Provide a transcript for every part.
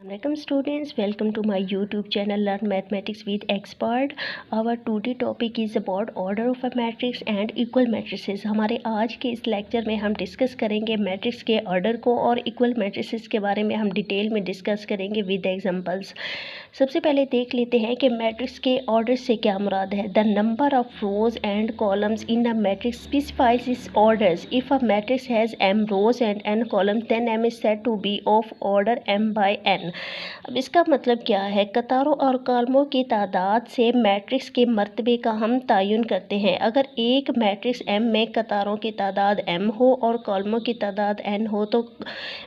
Welcome students, welcome to my YouTube channel Learn Mathematics with Expert. Our today topic is about order of a matrix and equal matrices. हमारे आज के इस lecture में हम discuss करेंगे matrix के order को और इक्वल मैट्रिसेस के बारे में हम डिटेल में डिस्कस करेंगे विद एग्जांपल्स। सबसे पहले देख लेते हैं कि मैट्रिक्स के ऑर्डर से क्या मुराद है। The number of rows and columns in a matrix specifies its orders. If a matrix has m rows and n columns then m is said to be of order m by n। अब इसका मतलब क्या है, कतारों और कॉलमों की तादाद से मैट्रिक्स के मर्तबे का हम तयन करते हैं। अगर एक मैट्रिक्स m में कतारों की तादाद m हो और कॉलमों की तादाद n हो तो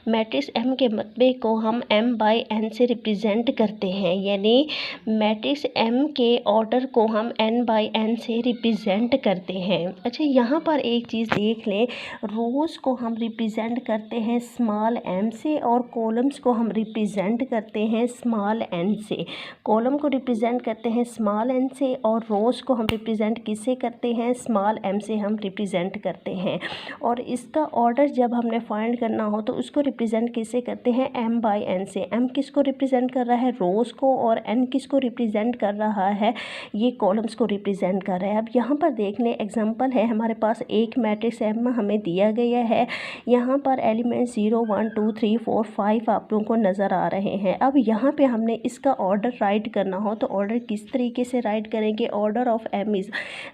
मैट्रिक्स m के मर्तबे को हम m बाय n से रिप्रेजेंट करते हैं, यानी मैट्रिक्स m के ऑर्डर को हम n बाय n से रिप्रेजेंट करते हैं। अच्छा, यहाँ पर एक चीज़ देख लें, रोज़ को हम रिप्रेजेंट करते हैं स्मॉल m से और कॉलम्स को हम रिप्रेजेंट करते हैं स्मॉल n से। कॉलम को रिप्रेजेंट करते हैं स्मॉल n से और रोज़ को हम रिप्रेजेंट किससे करते हैं, स्मॉल m से हम रिप्रेजेंट करते हैं। और इसका ऑर्डर जब हमने फाइंड करना हो तो उसको रिप्रेजेंट किससे करते हैं, m बाय n से। m किसको रिप्रेजेंट कर रहा है, रोज़ को, और n किसको रिप्रेजेंट कर रहा है, ये कॉलम्स को रिप्रेजेंट कर रहा है। अब यहाँ पर देख लें, एग्जांपल है, हमारे पास एक मैट्रिक्स m हमें दिया गया है। यहाँ पर एलिमेंट 0 1 2 3 4 5 आप लोगों को नज़र आ रहे हैं। अब यहाँ पे हमने इसका ऑर्डर राइट करना हो तो ऑर्डर किस तरीके से राइट करेंगे, ऑर्डर ऑफ m इज़।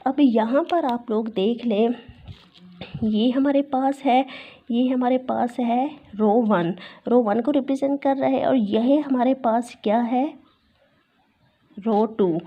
अब यहाँ पर आप लोग देख लें, ये हमारे पास है, ये हमारे पास है रो वन को रिप्रेजेंट कर रहा है और यह हमारे पास क्या है, रो 2।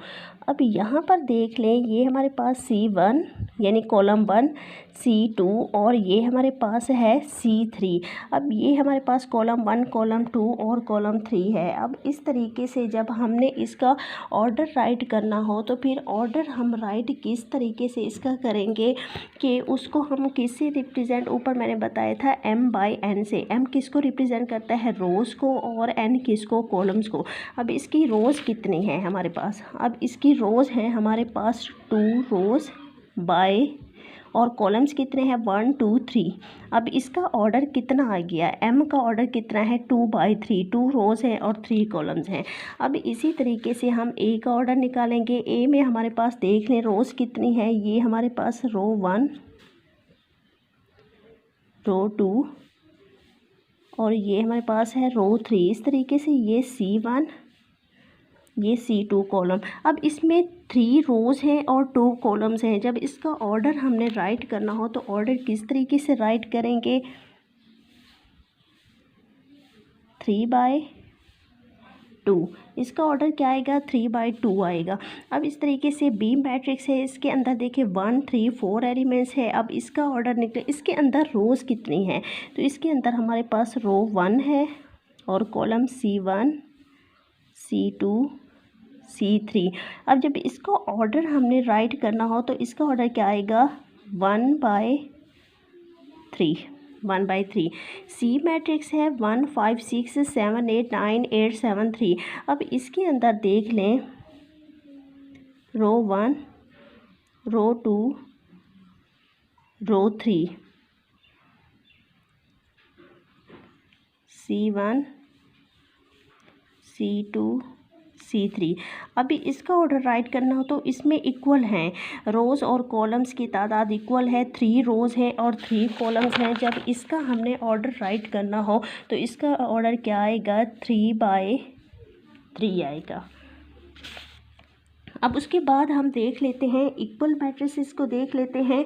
अब यहाँ पर देख लें, ये हमारे पास C1 यानी कॉलम 1, C2 और ये हमारे पास है C3। अब ये हमारे पास कॉलम 1, कॉलम 2 और कॉलम 3 है। अब इस तरीके से जब हमने इसका ऑर्डर राइट करना हो तो फिर ऑर्डर हम राइट किस तरीके से इसका करेंगे कि उसको हम किससे रिप्रेजेंट, ऊपर मैंने बताया था m बाय n से। m किसको रिप्रेजेंट करता है, रोज़ को, और n किसको, कॉलम्स को। अब इसकी रोज़ कितनी है हमारे पास, अब इसकी रोज़ हैं हमारे पास 2 रोज़ बाय, और कॉलम्स कितने हैं, 1 2 3। अब इसका ऑर्डर कितना आ गया, m का ऑर्डर कितना है, 2 बाय 3। 2 रोज़ हैं और 3 कॉलम्स हैं। अब इसी तरीके से हम a का ऑर्डर निकालेंगे। a में हमारे पास देख लें रोज़ कितनी है, ये हमारे पास रो 1, रो 2 और ये हमारे पास है रो 3। इस तरीके से ये C1, ये C2 कॉलम। अब इसमें 3 रोज़ हैं और 2 कॉलम्स हैं। जब इसका ऑर्डर हमने राइट करना हो तो ऑर्डर किस तरीके से राइट करेंगे, 3 बाय 2। इसका ऑर्डर क्या आएगा, 3 बाय 2 आएगा। अब इस तरीके से बी मैट्रिक्स है, इसके अंदर देखिए 1 3 4 एलिमेंट्स है। अब इसका ऑर्डर निकले, इसके अंदर रोज़ कितनी है, तो इसके अंदर हमारे पास रो 1 है और कॉलम C1 C2 C3। अब जब इसका ऑर्डर हमने राइट करना हो तो इसका ऑर्डर क्या आएगा, 1 बाय 3। सी मैट्रिक्स है 1 5 6 7 8 9 8 7 3। अब इसके अंदर देख लें, रो 1, रो 2, रो 3, C1 C2 C3। अभी इसका ऑर्डर राइट करना हो तो इसमें इक्वल हैं, रोज़ और कॉलम्स की तादाद इक्वल है, 3 रोज़ हैं और 3 कॉलम्स हैं। जब इसका हमने ऑर्डर राइट करना हो तो इसका ऑर्डर क्या आएगा, 3 बाय 3 आएगा। अब उसके बाद हम देख लेते हैं इक्वल मैट्रिसेस को देख लेते हैं।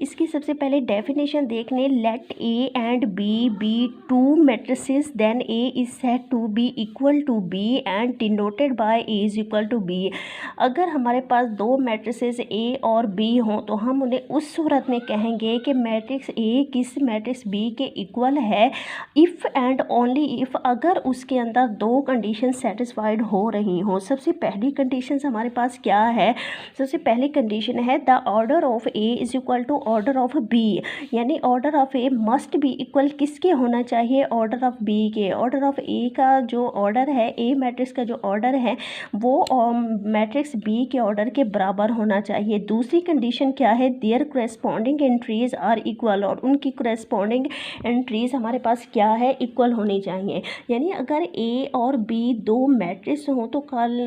इसकी सबसे पहले डेफिनेशन देख लें, let A and B be 2 matrices then A is said to be equal to B and denoted by A is equal to B. अगर हमारे पास 2 मैट्रिसेस ए और बी हों तो हम उन्हें उस सूरत में कहेंगे कि मैट्रिक्स ए किस मैट्रिक्स बी के इक्वल है, इफ़ एंड ओनली इफ़, अगर उसके अंदर 2 कंडीशन सेटिस्फाइड हो रही हों। सबसे पहली कंडीशन हमारे पास पास क्या है, सबसे पहली कंडीशन है the order of A is equal to order of B, यानी order of A must be equal किसके होना चाहिए, ऑर्डर ऑफ बी के। ऑर्डर ऑफ ए का जो ऑर्डर है, ए मैट्रिक्स का जो ऑर्डर है वो मैट्रिक्स बी के ऑर्डर के बराबर होना चाहिए। दूसरी कंडीशन क्या है, there corresponding entries are equal, और उनकी करेस्पॉन्डिंग एंट्रीज हमारे पास क्या है, इक्वल होनी चाहिए। यानी अगर ए और बी दो मैट्रिक्स हों तो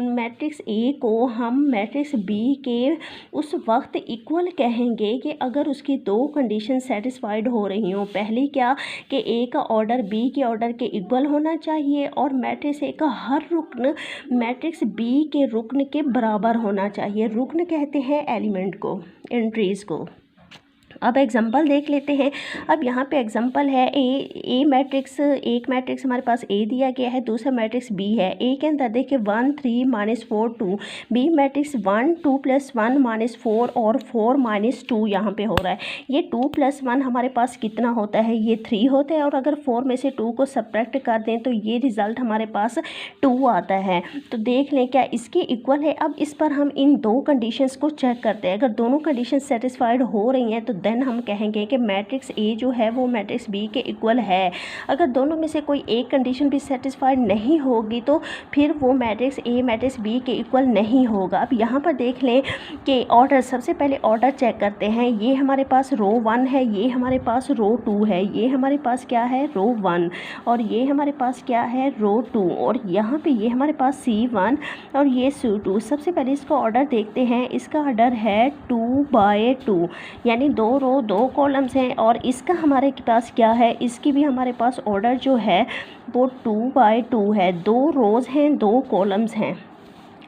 मैट्रिक्स ए को हम मैट्रिक्स बी के उस वक्त इक्वल कहेंगे कि अगर उसकी दो कंडीशन सेटिस्फाइड हो रही हों। पहली क्या कि ए का ऑर्डर बी के ऑर्डर के इक्वल होना चाहिए और मैट्रिक्स ए का हर रुकन मैट्रिक्स बी के रुकन के बराबर होना चाहिए। रुकन कहते हैं एलिमेंट को, एंट्रीज़ को। अब एग्जांपल देख लेते हैं। अब यहाँ पे एग्जांपल है ए मैट्रिक्स, एक मैट्रिक्स हमारे पास ए दिया गया है, दूसरा मैट्रिक्स बी है। ए के अंदर देखिए 1 3 -4 2, बी मैट्रिक्स 1 2 + 1 -4 और 4 -2 यहाँ पे हो रहा है। ये 2 + 1 हमारे पास कितना होता है, ये 3 होता है, और अगर 4 में से 2 को सब्ट्रैक्ट कर दें तो ये रिज़ल्ट हमारे पास 2 आता है। तो देख लें क्या इसके इक्वल है। अब इस पर हम इन दो कंडीशंस को चेक करते हैं। अगर दोनों कंडीशन सेटिस्फाइड हो रही हैं तो देन हम कहेंगे कि मैट्रिक्स ए जो है वो मैट्रिक्स बी के इक्वल है। अगर दोनों में से कोई एक कंडीशन भी सेटिस्फाइड नहीं होगी तो फिर वो मैट्रिक्स ए मैट्रिक्स बी के इक्वल नहीं होगा। अब यहाँ पर देख लें कि ऑर्डर, सबसे पहले ऑर्डर चेक करते हैं। ये हमारे पास रो 1 है, ये हमारे पास रो 2 है, ये हमारे पास क्या है, रो 1, और ये हमारे पास क्या है, रो 2, और यहाँ पे ये हमारे पास C1 और ये C2। सबसे पहले इसका ऑर्डर देखते हैं। इसका ऑर्डर है 2/2, यानी 2 रो 2 कॉलम्स हैं, और इसका हमारे पास क्या है, इसकी भी हमारे पास ऑर्डर जो है वो 2/2 है। 2 रोज़ हैं, 2 कॉलम्स हैं।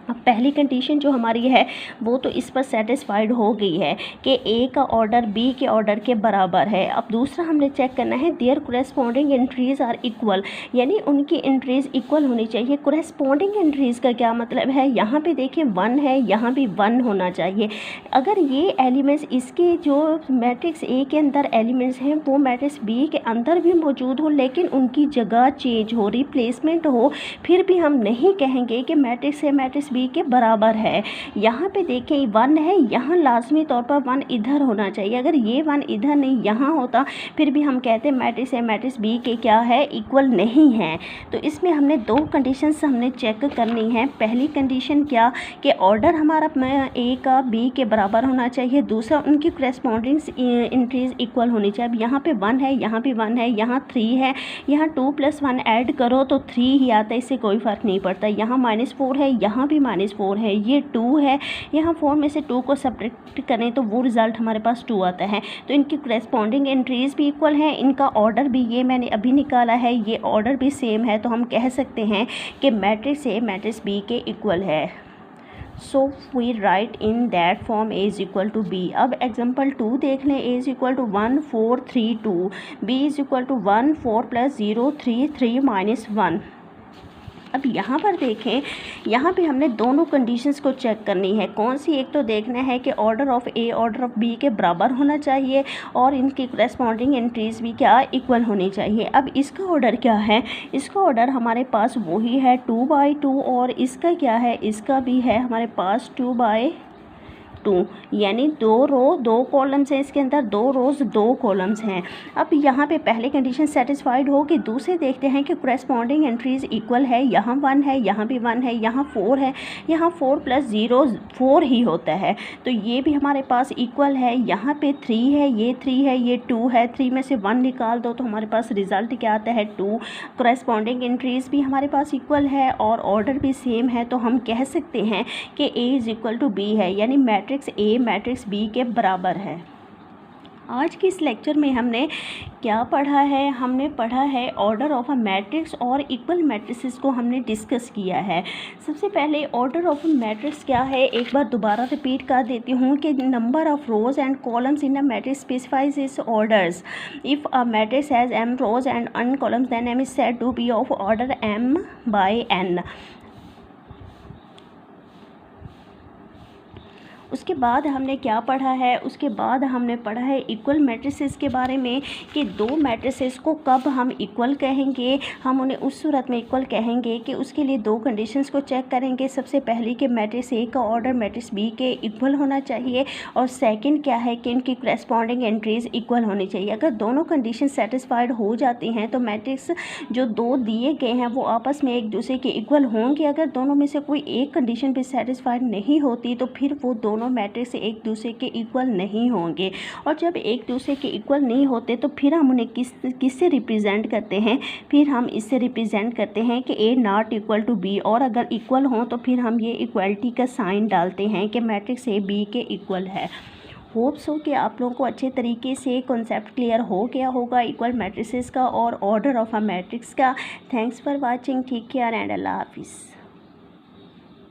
अब पहली कंडीशन जो हमारी है वो तो इस पर सेटिस्फाइड हो गई है कि ए का ऑर्डर बी के ऑर्डर के बराबर है। अब दूसरा हमने चेक करना है there corresponding entries are equal, यानी उनकी एंट्रीज़ इक्वल होनी चाहिए। कोरेस्पॉन्डिंग एंट्रीज़ का क्या मतलब है, यहाँ पे देखें 1 है, यहाँ भी 1 होना चाहिए। अगर ये एलिमेंट्स इसके जो मैट्रिक्स ए के अंदर एलिमेंट्स हैं वो मैट्रिक्स बी के अंदर भी मौजूद हो लेकिन उनकी जगह चेंज हो, रिप्लेसमेंट हो, फिर भी हम नहीं कहेंगे कि मैट्रिक्स ए मैट्रिक्स बी के बराबर है। यहाँ पे देखें 1 है, यहाँ लाजमी तौर पर 1 इधर होना चाहिए। अगर ये 1 इधर नहीं यहाँ होता फिर भी हम कहते हैं मैट्रिक्स ए मैट्रिक्स बी के क्या है, इक्वल नहीं है। तो इसमें हमने दो कंडीशंस हमने चेक करनी है। पहली कंडीशन क्या कि ऑर्डर हमारा ए का बी के बराबर होना चाहिए, दूसरा उनकी करेस्पॉन्डिंग एंट्रीज इक्वल होनी चाहिए। अब यहाँ पे 1 है, यहाँ भी 1 है, यहाँ 3 है, यहाँ 2 + 1 ऐड करो तो 3 ही आता है, इससे कोई फ़र्क नहीं पड़ता। यहाँ -4 है, यहाँ भी -4 है, ये 2 है, यहाँ 4 में से 2 को सब्ट्रैक्ट करें तो वो रिज़ल्ट हमारे पास 2 आता है। तो इनकी करेस्पॉन्डिंग एंट्रीज़ भी इक्वल हैं, इनका ऑर्डर भी ये मैंने अभी निकाला है, ये ऑर्डर भी सेम है। तो हम कह सकते हैं कि मैट्रिक्स ए मैट्रिक्स बी के इक्वल है। So we write in that form A is equal to B. अब एग्जाम्पल 2 देख लें। A is equal to 1 4 3 2, B is equal to 1 4 + 0 3 3 -1। अब यहाँ पर देखें, यहाँ पे हमने दोनों कंडीशंस को चेक करनी है। कौन सी, एक तो देखना है कि order of A order of B के बराबर होना चाहिए और इनकी करेस्पॉन्डिंग एंट्रीज़ भी क्या, इक्वल होनी चाहिए। अब इसका ऑर्डर क्या है, इसका ऑर्डर हमारे पास वही है 2/2, और इसका क्या है, इसका भी है हमारे पास 2/2, यानी 2 रो 2 कॉलम्स हैं, इसके अंदर 2 रोज़ 2 कॉलम्स हैं। अब यहाँ पे पहले कंडीशन सेटिस्फाइड हो कि दूसरे देखते हैं कि करेस्पॉन्डिंग एंट्रीज़ इक्वल है। यहाँ 1 है, यहाँ भी 1 है, यहाँ 4 है, यहाँ 4 + 0 4 ही होता है, तो ये भी हमारे पास इक्वल है। यहाँ पे 3 है, ये 3 है, ये 2 है, 3 में से 1 निकाल दो तो हमारे पास रिज़ल्ट क्या आता है, 2। करेस्पॉन्डिंग एंट्रीज़ भी हमारे पास इक्वल है और ऑर्डर भी सेम है, तो हम कह सकते हैं कि A is equal to B है, यानी मैट्रिक्स ए मैट्रिक्स बी के बराबर है। आज के इस लेक्चर में हमने क्या पढ़ा है, हमने पढ़ा है ऑर्डर ऑफ अ मैट्रिक्स और इक्वल मैट्रिसेस को हमने डिस्कस किया है। सबसे पहले ऑर्डर ऑफ अ मैट्रिक्स क्या है, एक बार दोबारा रिपीट कर देती हूँ कि number of rows and columns in a matrix specifies its orders. If a matrix has m rows and n columns then m is said to be of order m/n। उसके बाद हमने क्या पढ़ा है, उसके बाद हमने पढ़ा है इक्वल मैट्रिसेस के बारे में कि दो मैट्रिसेस को कब हम इक्वल कहेंगे। हम उन्हें उस सूरत में इक्वल कहेंगे कि उसके लिए दो कंडीशंस को चेक करेंगे। सबसे पहली कि मैट्रिक्स ए का ऑर्डर मैट्रिक्स बी के इक्वल होना चाहिए, और सेकंड क्या है कि इनकी करेस्पॉन्डिंग एंट्रीज इक्वल होनी चाहिए। अगर दोनों कंडीशन सेटिस्फाइड हो जाती हैं तो मैट्रिक्स जो दो दिए गए हैं वो आपस में एक दूसरे के इक्वल होंगे। अगर दोनों में से कोई एक कंडीशन भी सेटिस्फाइड नहीं होती तो फिर वो दोनों मैट्रिक्स एक दूसरे के इक्वल नहीं होंगे। और जब एक दूसरे के इक्वल नहीं होते तो फिर हम उन्हें किससे रिप्रेजेंट करते हैं, फिर हम इससे रिप्रेजेंट करते हैं कि ए नॉट इक्वल टू बी, और अगर इक्वल हों तो फिर हम ये इक्वलिटी का साइन डालते हैं कि मैट्रिक्स ए बी के इक्वल है। होप सो कि आप लोगों को अच्छे तरीके से कॉन्सेप्ट क्लियर हो गया होगा इक्वल मैट्रिसेस का और ऑर्डर ऑफ अ मैट्रिक्स का। Thanks for watching, take care and अल्लाह हाफिज़।